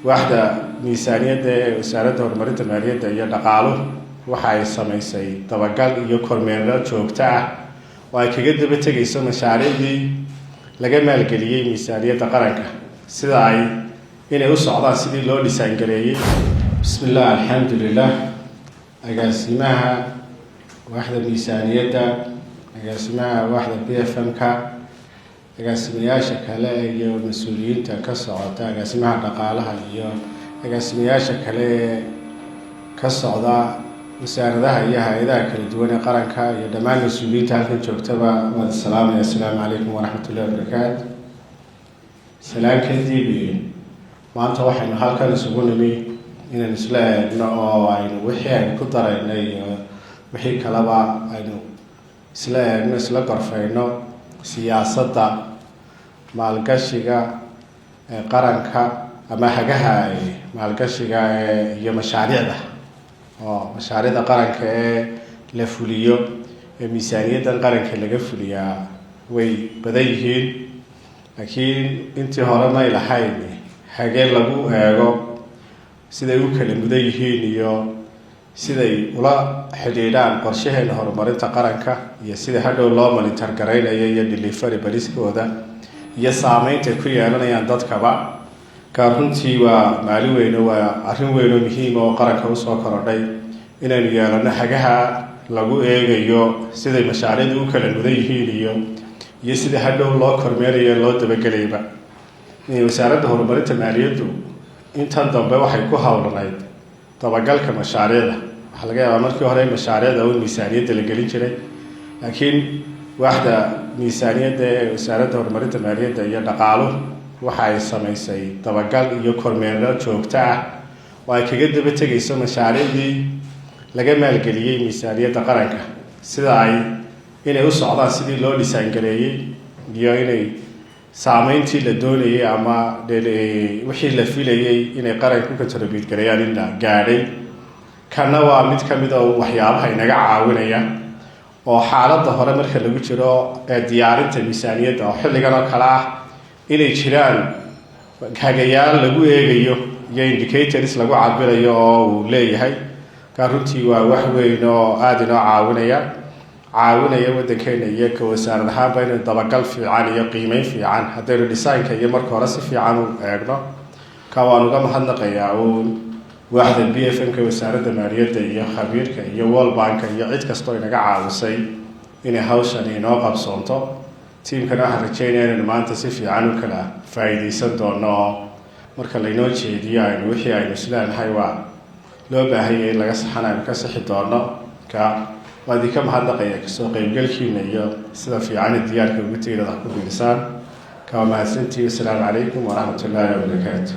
واحدة ميزانية وزارة هورمارينta maaliyadda iyo dhaqaaluhu waxa ay samaysay dabagal iyo kormeerno joogto ah oo ay kaga daba tagayso mashaariicdii laga maalgeliyay miisaaniyadda qaranka sida ay inay u socdaan sidii loo dhisaan gareeyay bismillah alxamdulillah agaasimaha waaxda miisaaniyadda agaasimaha waaxda BFM-ka agaasimayaasha kale iyo mas'uuliyiinta ka socota agaasimaha dhaqaalaha iyo agaasimayaasha kale ka socda wasaaradaha iyo hay'adaha kala duwan ee qaranka iyo dhammaan mas'uuliyiinta halkan joogtaba assalaamu calaykum waraxmatullaahi wabarakaatuh salaam kadib maanta waxaynu halkan isugu nimi inaan isla eegno oo aynu wixii aynu ku daraynay iyo wixii kaleba aynu isla eegno isla gorfayno siyaasadda maalgashiga qaranka ama hagaha maalgashiga iyo mashaariicda oo mashaariicda qaranka la fuliyo miisaaniyadda qaranka laga fuliyaa way badan yihiin laakiin intii hore ma ilahayn hagee lagu eego siday u kala mudan yihiin iyo siday ula xidhiidhaan qorshaheena horumarinta qaranka iyo sida hadhow loo monitor gareynayo iyo delivery bariskooda iyo saameynta ku yeelanayaan dadkaba ka runtii waa maalin weyn waa arrin weyn oo muhiim oo qaranka u soo korodhay inaynu yeelano hagaha lagu eegayo siday mashaariicdu u kala mudan yihiin iyo sida hadhow loo kormeerayo loo dabagelayba wasaaradda horumarinta maaliyaddu intan dambe waxay ku hawlanayd dabagalka mashaariicda waxa laga yaabaa markii hore mashaariicda oo miisaaniyadda la gelin jiray laakiin waaxda miisaaniyadda wasaaradda horumarinta maaliyadda iyo dhaqaaluhu waxa ay samaysay dabagal iyo kormeerno joogto ah oo ay kaga daba tagayso mashaariicdii laga maalgeliyay miisaaniyadda qaranka sida ay inay u socdaan sidii loo dhisaan gareeyay iyo inay saameyntii la doonayay ama wixii la filayay inay qaranku ka tarbiid gareeyaan in la gaadhay kana waa mid ka mid ah waxyaabaha inaga caawinaya oo xaaladda hore marka lagu jiro diyaarinta miisaaniyadda oo xilligan oo kale ah inay jiraan hagayaal lagu eegayo iyo indicators lagu cabirayo oo uu leeyahay ka runtii waa wax weyn oo aad inoo caawinaya waddankeena iyo ka wasaarad ahaanba inaynu dabagal fiican iyo qiimeyn fiican haddaynu designka iyo marka hore si fiican u eegno ka waan uga mahadnaqayaa waaxda BFM-ka wasaaradda maaliyadda iyo khabiirka iyo World Bank iyo cid kastoo inaga caawisay inay hawshan inoo qabsoonto tiimkana waxaan rajaynayaa inaynu maanta si fiican u kala faa'iidaysan doono marka laynoo jeediyo aynu wixii aynu isleenahay waa loo baahan yahay in laga saxan aynu ka sixi doono waa idinka mahadnaqaya kasoo qaybgalkiina iyo sida fiican diyaarka ugu tiirada ku biirisaan ka mahadsantihiin. Assalaamu calaykum waraxmatullaahi wabarakaatuh.